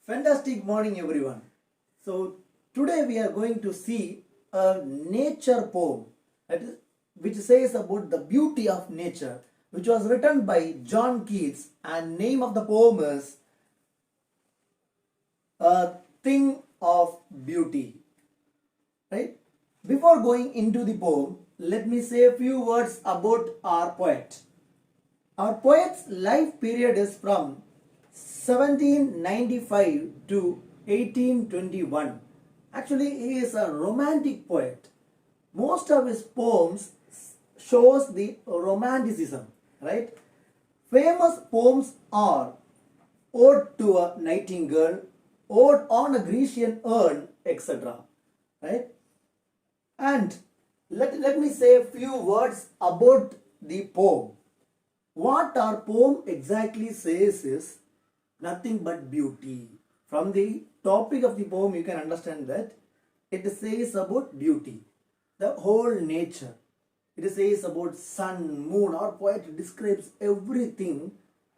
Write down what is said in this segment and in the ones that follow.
Fantastic morning, everyone. So, today we are going to see a nature poem which says about the beauty of nature, which was written by John Keats, and name of the poem is A Thing of Beauty. Right? Before going into the poem, let me say a few words about our poet. Our poet's life period is from 1795 to 1821. Actually, he is a romantic poet. Most of his poems shows the romanticism, right? Famous poems are Ode to a Nightingale, Ode on a Grecian Urn, etc. Right? And let me say a few words about the poem. What our poem exactly says is nothing but beauty. From the topic of the poem, you can understand that it says about beauty, the whole nature. It says about sun, moon. Our poet describes everything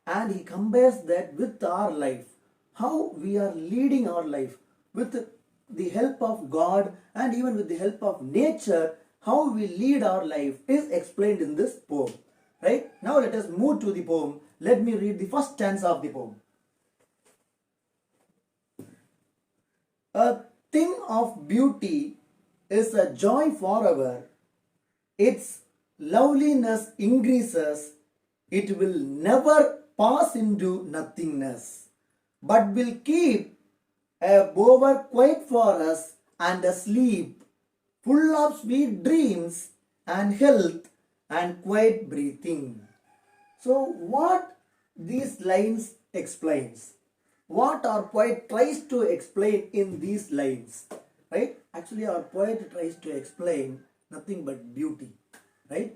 and he compares that with our life, how we are leading our life with the help of God and even with the help of nature. How we lead our life is explained in this poem. Right? Now let us move to the poem. Let me read the first stanza of the poem. A thing of beauty is a joy forever. Its loveliness increases. It will never pass into nothingness, but will keep a bower quiet for us and asleep, full of sweet dreams and health and quiet breathing. So what these lines explains, what our poet tries to explain in these lines, right? Actually our poet tries to explain nothing but beauty, right?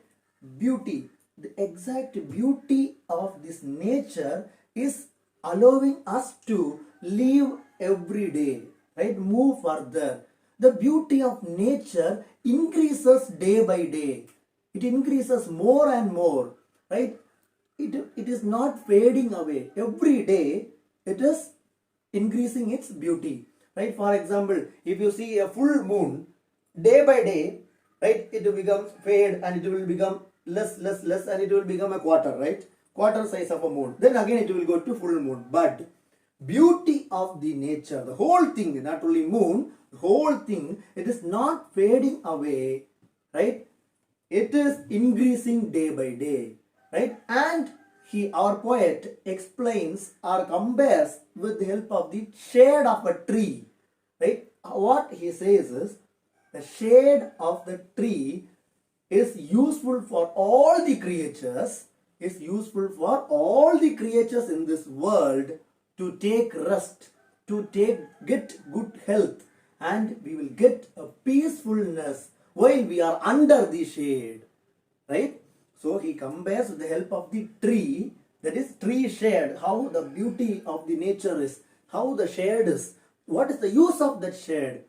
Beauty, the exact beauty of this nature is allowing us to live every day, right? Move further. The beauty of nature increases day by day. It increases more and more, right? It is not fading away. Every day it is increasing its beauty, right? For example, if you see a full moon, day by day, right, it will become fade and it will become less and it will become a quarter, right? Quarter size of a moon. Then again it will go to full moon. But beauty of the nature, the whole thing, not only moon, the whole thing, it is not fading away, right? It is increasing day by day, right? And our poet explains or compares with the help of the shade of a tree, right? What he says is the shade of the tree is useful for all the creatures, is useful for all the creatures in this world to take rest, to get good health, and we will get a peacefulness while we are under the shade, right? So he compares with the help of the tree, that is tree shade, how the beauty of the nature is, how the shade is, what is the use of that shade,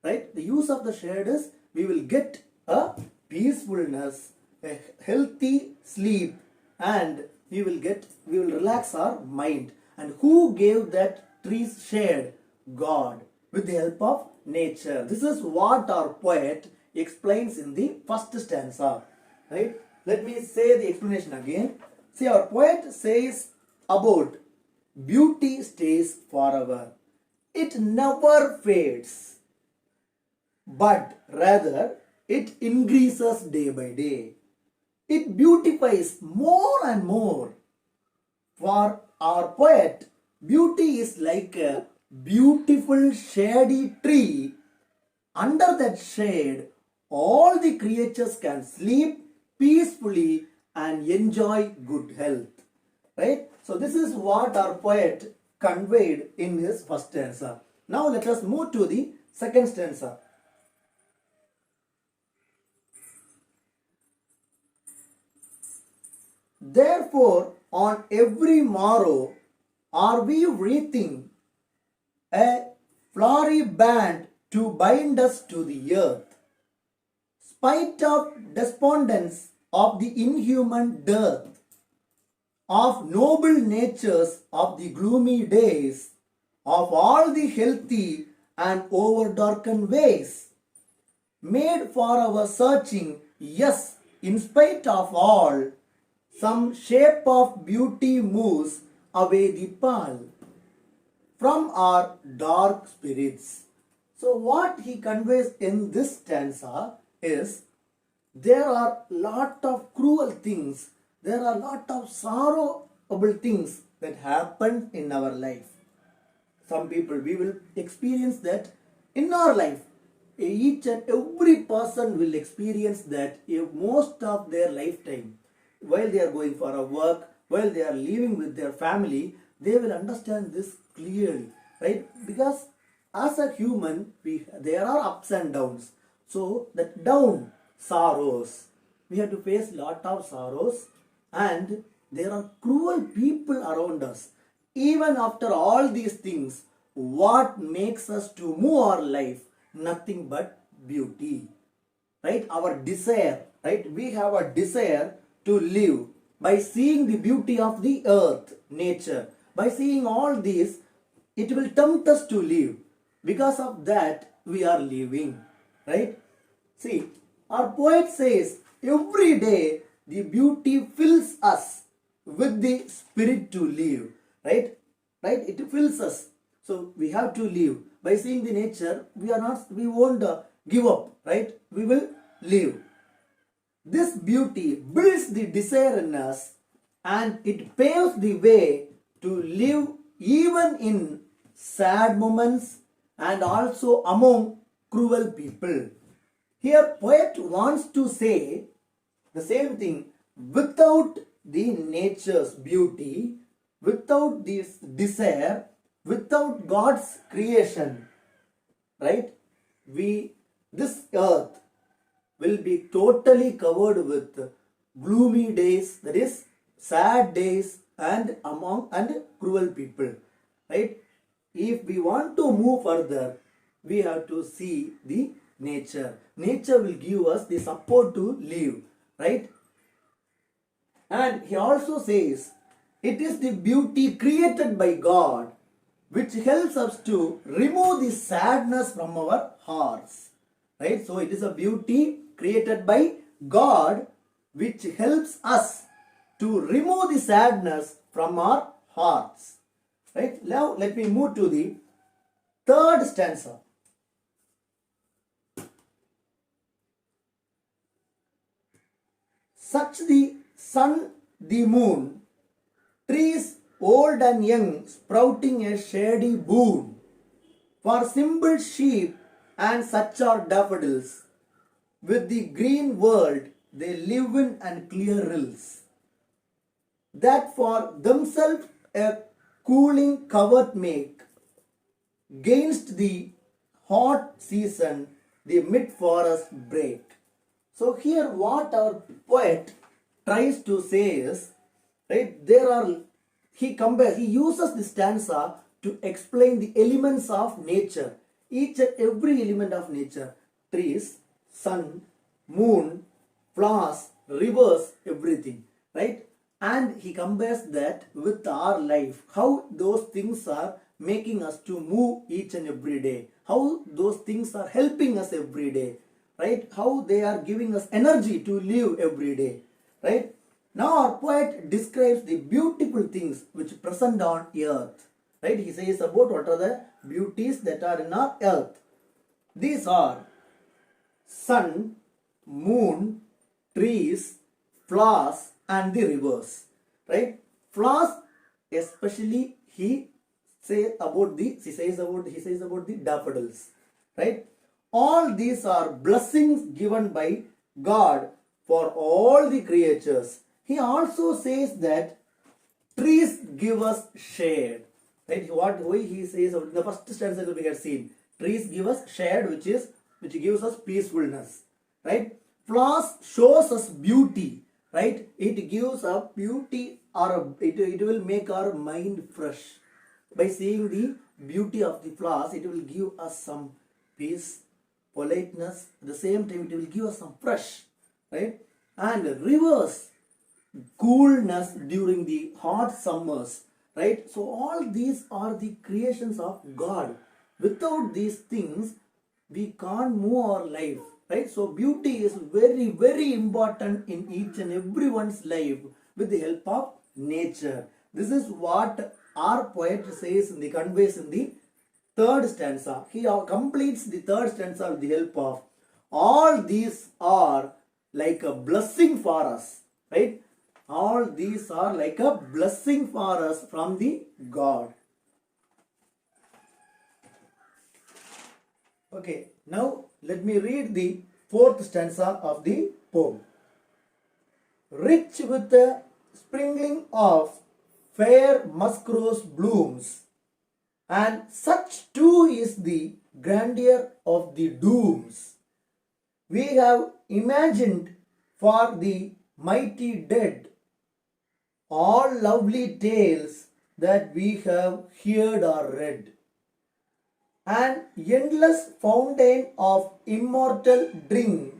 right? The use of the shade is we will get a peacefulness, a healthy sleep, and we will relax our mind. And who gave that tree's shade? God, with the help of nature. This is what our poet explains in the first stanza, right? Let me say the explanation again. See, our poet says about beauty stays forever. It never fades, but rather it increases day by day. It beautifies more and more. For our poet, beauty is like a beautiful shady tree. Under that shade, all the creatures can sleep peacefully and enjoy good health, right? So this is what our poet conveyed in his first stanza. Now let us move to the second stanza. Therefore, on every morrow are we wreathing a flowery band to bind us to the earth, spite of despondence of the inhuman dearth, of noble natures of the gloomy days, of all the healthy and over darkened ways, made for our searching, yes, in spite of all, some shape of beauty moves away the pall from our dark spirits. So, what he conveys in this stanza is there are lot of cruel things, there are lot of sorrowful things that happen in our life. Some people, we will experience that in our life. Each and every person will experience that most of their lifetime. While they are going for a work, while they are living with their family, they will understand this clearly, right? Because as a human, there are ups and downs. So that down, sorrows, we have to face lot of sorrows, and there are cruel people around us. Even after all these things, what makes us to move our life? Nothing but beauty, right? Our desire, right? We have a desire to live by seeing the beauty of the earth, nature. By seeing all these, it will tempt us to live. Because of that, we are living, right? See, our poet says, every day the beauty fills us with the spirit to live, right? Right? It fills us. So we have to live. By seeing the nature, we won't give up, right? We will live. This beauty builds the desire in us, and it paves the way to live even in sad moments and also among cruel people. Here poet wants to say the same thing. Without the nature's beauty, without this desire, without God's creation, right? This earth will be totally covered with gloomy days, that is sad days, and cruel people, right? If we want to move further, we have to see the nature. Nature will give us the support to live, right? And he also says, it is the beauty created by God which helps us to remove the sadness from our hearts, right? So it is a beauty created by God which helps us to remove the sadness from our hearts, right? Now let me move to the third stanza. Such the sun, the moon, trees old and young sprouting a shady boon, for simple sheep and such are daffodils, with the green world they live in and clear rills, that for themselves a cooling covert make, gainst the hot season the mid forest break. So here what our poet tries to say is, right, he uses the stanza to explain the elements of nature, each and every element of nature, trees, sun, moon, flowers, rivers, everything, right? And he compares that with our life, how those things are making us to move each and every day, how those things are helping us every day, right? How they are giving us energy to live every day, right? Now our poet describes the beautiful things which present on earth, right? He says about what are the beauties that are in our earth. These are sun, moon, trees, flowers, and the rivers, right? Flowers, especially he says about the daffodils, right? All these are blessings given by God for all the creatures. He also says that trees give us shade, right? Why he says in the first stanza we have seen, trees give us shade, which gives us peacefulness, right? Flowers shows us beauty, right? It gives us beauty, or it will make our mind fresh. By seeing the beauty of the flowers, it will give us some peace, politeness. At the same time, it will give us some fresh, right? And rivers, coolness during the hot summers, right? So all these are the creations of God. Without these things, we can't move our life, right? So beauty is very, very important in each and everyone's life with the help of nature. This is what our poet says in the conveys in the third stanza. He completes the third stanza with the help of all these are like a blessing for us, right? All these are like a blessing for us from the God. Okay, now let me read the fourth stanza of the poem. Rich with the sprinkling of fair musk rose blooms, and such too is the grandeur of the dooms we have imagined for the mighty dead, all lovely tales that we have heard or read. An endless fountain of immortal drink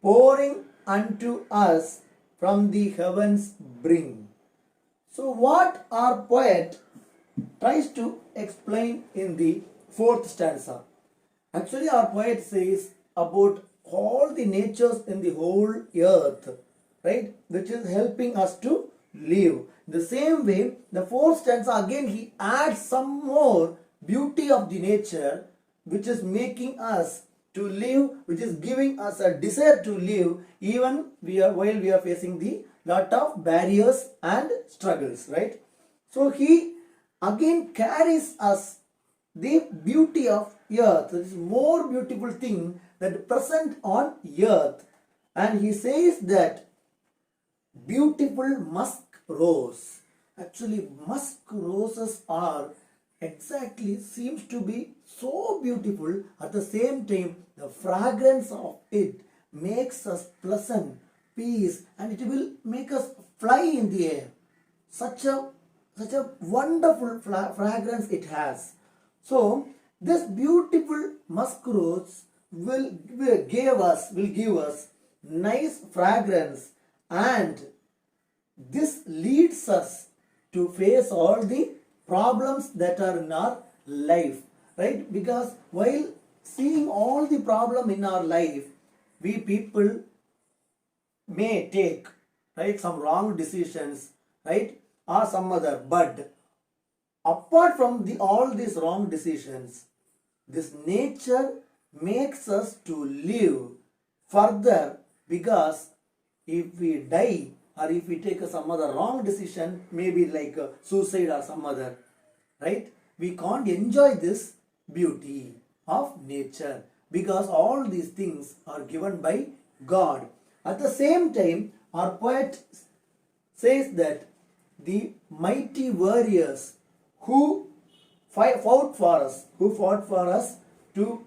pouring unto us from the heavens bring. So what our poet tries to explain in the fourth stanza. Actually our poet says about all the natures in the whole earth, right, which is helping us to live. The same way, the fourth stanza again he adds some more beauty of the nature which is making us to live, which is giving us a desire to live even while we are facing the lot of barriers and struggles, right? So he again carries us the beauty of earth. It is more beautiful thing that present on earth, and he says that beautiful musk rose. Actually, musk roses are exactly seems to be so beautiful. At the same time, the fragrance of it makes us pleasant, peace, and it will make us fly in the air. Such a wonderful fragrance it has. So this beautiful musk rose will give us nice fragrance, and this leads us to face all the problems that are in our life, right? Because while seeing all the problem in our life, we people may take, right, some wrong decisions, right, or some other, but apart from all these wrong decisions, this nature makes us to live further, because if we die or if we take some other wrong decision, maybe like suicide or some other, right, we can't enjoy this beauty of nature, because all these things are given by God. At the same time, our poet says that the mighty warriors who fought for us to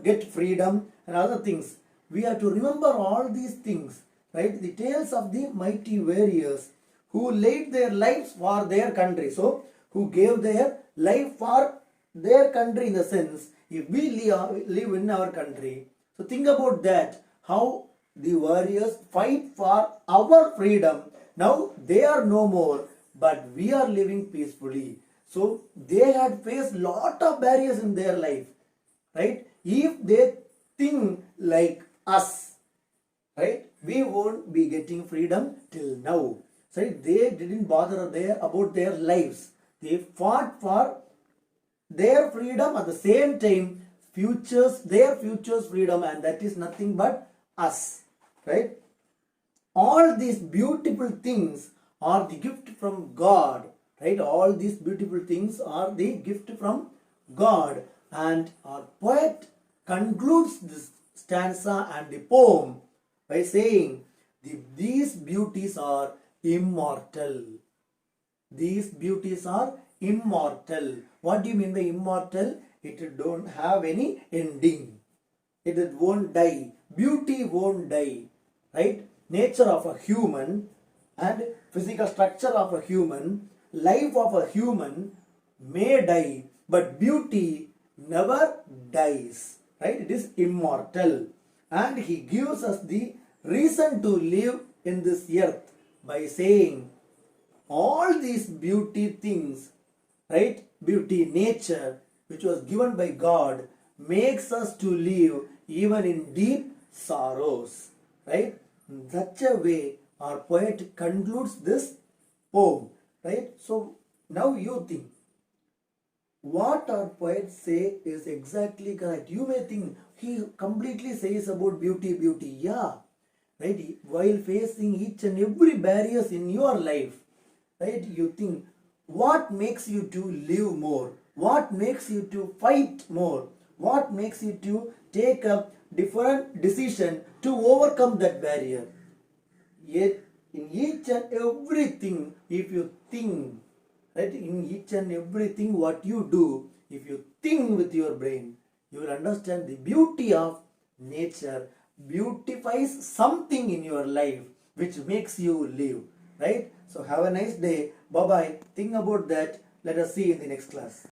get freedom and other things. We have to remember all these things, right? The tales of the mighty warriors who laid their lives for their country. So, who gave their life for their country, in the sense, if we live in our country, so think about that, how the warriors fight for our freedom. Now they are no more, but we are living peacefully. So they had faced lot of barriers in their life, right? If they think like us, right, we won't be getting freedom till now. So they didn't bother about their lives. They fought for their freedom, at the same time their futures freedom, and that is nothing but us, right? All these beautiful things are the gift from God, right? All these beautiful things are the gift from God, and our poet concludes this stanza and the poem by saying these beauties are immortal. These beauties are immortal. What do you mean by immortal? It don't have any ending. It won't die. Beauty won't die, right? Nature of a human and physical structure of a human, life of a human may die, but beauty never dies, right? It is immortal, and he gives us the reason to live in this earth by saying all these beauty things, right? Beauty, nature, which was given by God, makes us to live even in deep sorrows, right? In such a way, our poet concludes this poem, right? So now you think, what our poets say is exactly correct. You may think he completely says about beauty, beauty. Yeah, right? While facing each and every barriers in your life, right? You think, what makes you to live more? What makes you to fight more? What makes you to take a different decision to overcome that barrier? Yet in each and everything, if you think, right, in each and everything what you do, if you think with your brain, you will understand the beauty of nature beautifies something in your life which makes you live, right? So have a nice day. Bye bye. Think about that. Let us see in the next class.